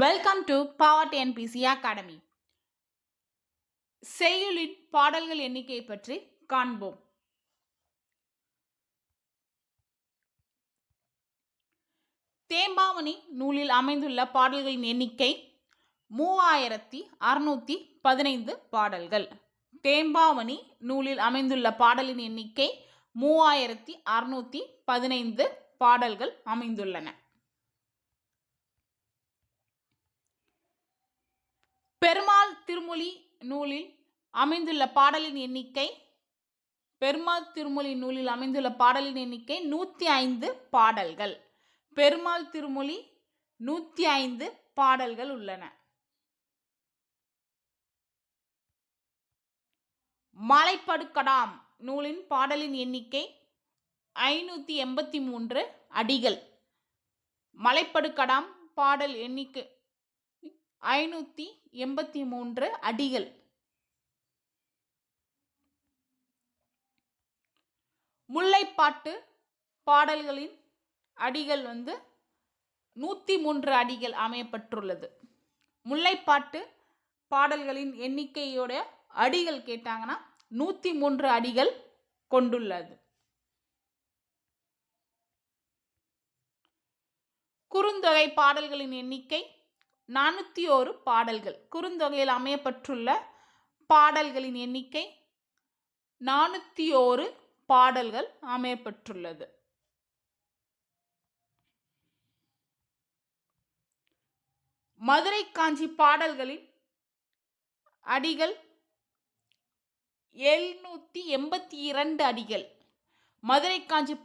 Welcome to Power TNPSC academy. செய்யுளின் பாடல்கள் எண்ணிக்கை பற்றி காண்போம். தேம்பாவணி நூலில் அமைந்துள்ள பாடல்களின் எண்ணிக்கை 3615 பாடல்கள். தேம்பாவணி நூலில் அமைந்துள்ள பாடலின் எண்ணிக்கை 3615 பாடல்கள் அமைந்துள்ளன. பெருமாள் திருமொழி நூலில் அமைந்துள்ள பாடலின் எண்ணிக்கை 105 பாடல்கள். பெருமாள் திருமொழி 105 பாடல்கள் உள்ளன. மலைப்படுகடாம் நூலின் பாடலின் எண்ணிக்கை 583 அடிகள். மலைப்படுகடாம் பாடல் எண்ணிக்கை 583 அடிகள். முல்லைப்பாட்டு பாடல்களின் அடிகள் 103 அடிகள் அமையப்பட்டுள்ளது. முல்லைப்பாட்டு பாடல்களின் எண்ணிக்கையோட அடிகள் கேட்டாங்கன்னா 103 அடிகள் கொண்டுள்ளது. குறுந்தொகை பாடல்களின் எண்ணிக்கை 401 பாடல்கள். குறுந்தொகையில் அமையப்பட்டுள்ள பாடல்களின் எண்ணிக்கை 401 பாடல்கள் அமையப்பட்டுள்ளது. மதுரை காஞ்சி பாடல்களின் அடிகள் 782 அடிகள். மதுரை காஞ்சி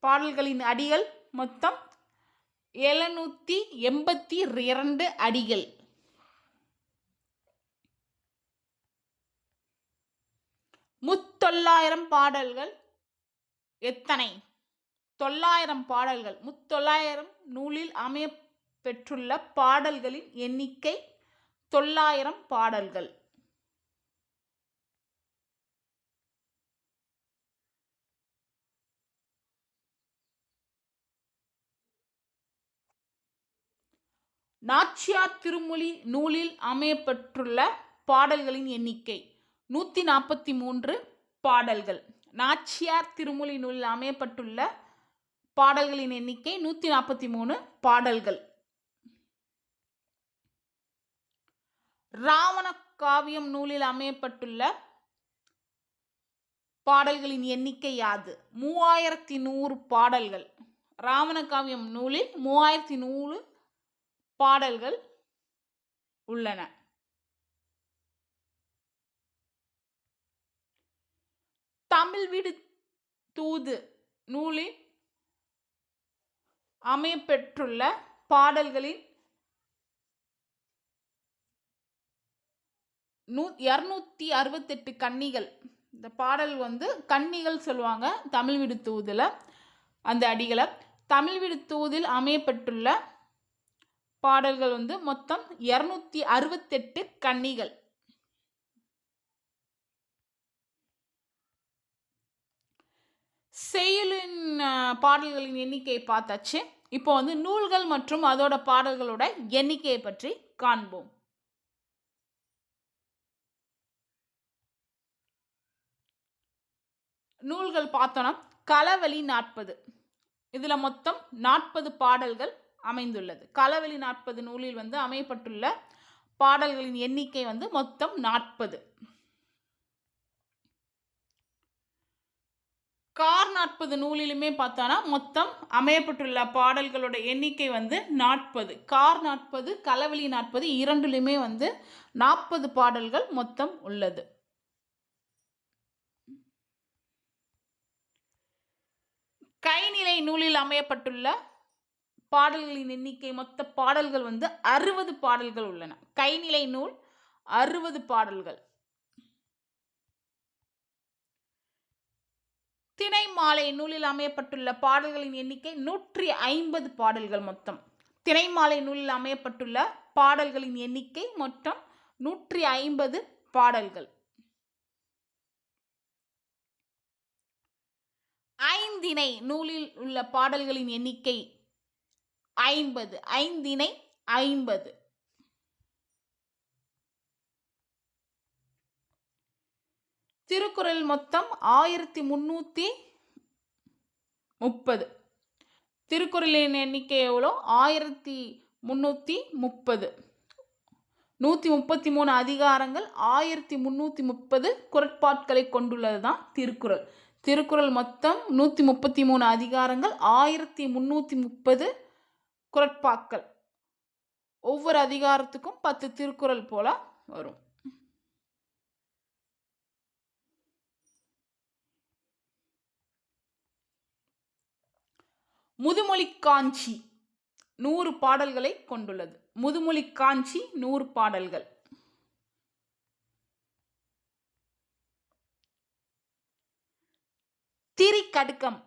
பாடல்களின் அடிகள் மொத்தம் 782 அடிகள். முத்தொள்ளாயிரம் பாடல்கள் எத்தனை? 900 பாடல்கள். முத்தொள்ளாயிரம் நூலில் அமையப்பெற்றுள்ள பாடல்களின் எண்ணிக்கை 900 பாடல்கள். நாச்சியார் திருமொழி நூலில் அமையப்பெற்றுள்ள பாடல்களின் எண்ணிக்கை 143 பாடல்கள். நாச்சியார் திருமொழி நூலில் அமையப்பட்டுள்ள பாடல்களின் எண்ணிக்கை 143 பாடல்கள். ராவண காவியம் நூலில் அமையப்பட்டுள்ள பாடல்களின் எண்ணிக்கை யாது? 3100 பாடல்கள். ராவண காவியம் நூலில் 3100 பாடல்கள் உள்ளன. தமிழ் விடு தூது நூலில் அமையப்பெற்றுள்ள பாடல்களின் 268 கன்னிகள். இந்த பாடல் கன்னிகள் சொல்லுவாங்க தமிழ் விடு தூதுல. அந்த அடிகளை தமிழ் விடு தூதில் அமையப்பட்டுள்ள பாடல்கள் மொத்தம் 268 கன்னிகள். செய்யுளின் பாடல்களின் எண்ணிக்கையை பார்த்தாச்சு. இப்போ நூல்கள் மற்றும் அதோட பாடல்களோட எண்ணிக்கையை பற்றி காண்போம். நூல்கள் பார்த்தோன்னா களவழி 40. இதுல மொத்தம் 40 பாடல்கள் அமைந்துள்ளது. களவழி 40 நூலில் அமையப்பட்டுள்ள பாடல்களின் எண்ணிக்கை மொத்தம் 40. கார் 40 நூலிலுமே பார்த்தோன்னா மொத்தம் அமையப்பட்டுள்ள பாடல்களோட எண்ணிக்கை 40. கார் 40 களவழி 40 இரண்டுலையுமே 40 பாடல்கள் மொத்தம் உள்ளது. கைநிலை நூலில் அமையப்பட்டுள்ள பாடல்களின் எண்ணிக்கை மொத்த பாடல்கள் 60 பாடல்கள் உள்ளன. கைநிலை நூல் 60 பாடல்கள். திணைமாலை நூலில் அமையப்பட்டுள்ள பாடல்களின் எண்ணிக்கை 150 பாடல்கள் மொத்தம். திணைமாலை நூலில் அமையப்பட்டுள்ள பாடல்களின் எண்ணிக்கை மொத்தம் 150 பாடல்கள். ஐந்திணை நூலில் உள்ள பாடல்களின் எண்ணிக்கை 50, ஐந்திணை 50. திருக்குறள் மொத்தம் 1330. திருக்குறளின் எண்ணிக்கை எவ்வளோ? 1330. 133 அதிகாரங்கள், 1330 குறட்பாட்களை கொண்டுள்ளது தான் திருக்குறள். திருக்குறள் மொத்தம் 133 அதிகாரங்கள், 1330 குறட்பாக்கள். ஒவ்வொரு அதிகாரத்துக்கும் 10 திருக்குறள் போல வரும். முதுமொழி காஞ்சி 100 பாடல்களை கொண்டுள்ளது. முதுமொழி காஞ்சி 100 பாடல்கள். திரிகடுகம்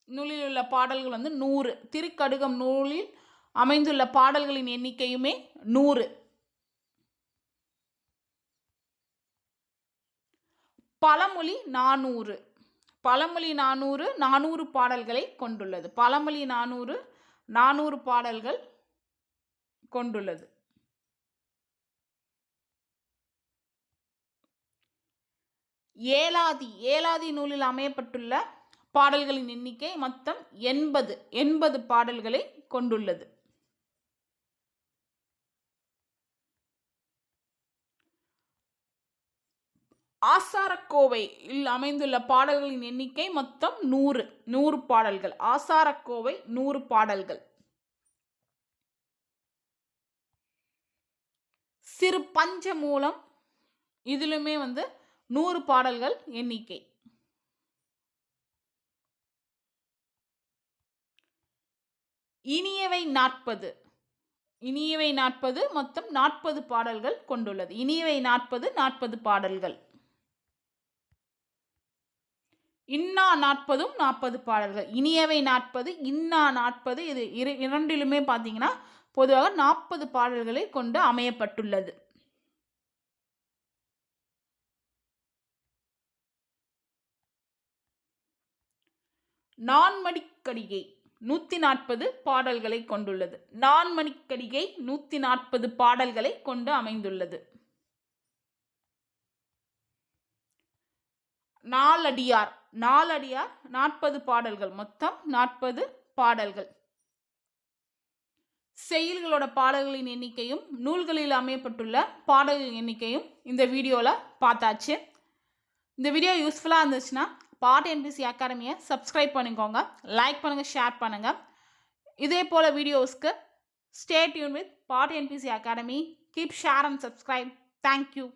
நூலில் உள்ள பாடல்கள் 100. திரிகடுகம் நூலில் அமைந்துள்ள பாடல்களின் எண்ணிக்கையுமே 100. பழமொழி 400. பழமொழி 400 400 பாடல்களை கொண்டுள்ளது. பழமொழி 400 400 பாடல்கள் கொண்டுள்ளது. ஏலாதி ஏலாதி நூலில் அமையப்பட்டுள்ள பாடல்களின் எண்ணிக்கை மொத்தம் 80 பாடல்களை கொண்டுள்ளது. ஆசாரக்கோவையில் அமைந்துள்ள பாடல்களின் எண்ணிக்கை மொத்தம் 100 பாடல்கள். ஆசாரக்கோவை 100 பாடல்கள். சிறு பஞ்சமூலம் இதிலுமே 100 பாடல்கள் எண்ணிக்கை. இனியவை 40. இனியவை 40 மொத்தம் 40 பாடல்கள் கொண்டுள்ளது. இனியவை 40 பாடல்கள். இன்னா 40 பாடல்கள். இனியவை 40, இன்னா 40, இது இரண்டிலுமே பார்த்தீங்கன்னா பொதுவாக 40 பாடல்களை கொண்டு அமையப்பட்டுள்ளது. நான்மணிக்கடிகை 140 பாடல்களை கொண்டுள்ளது. நான்மணிக்கடிகை 140 பாடல்களை கொண்டு அமைந்துள்ளது. நாலடியார் 40 பாடல்கள். மொத்தம் 40 பாடல்கள். செய்யுள்களோட பாடல்களின் எண்ணிக்கையும் நூல்களில் அமையப்பட்டுள்ள பாடல்களின் எண்ணிக்கையும் இந்த வீடியோவில் பார்த்தாச்சு. இந்த வீடியோ யூஸ்ஃபுல்லாக இருந்துச்சுன்னா பாட் என்பிசி அகாடமியை சப்ஸ்கிரைப் பண்ணிக்கோங்க, லைக் பண்ணுங்கள், ஷேர் பண்ணுங்கள். இதே போல் வீடியோஸ்க்கு stay tuned with Power TNPSC academy. Keep share and subscribe. Thank you.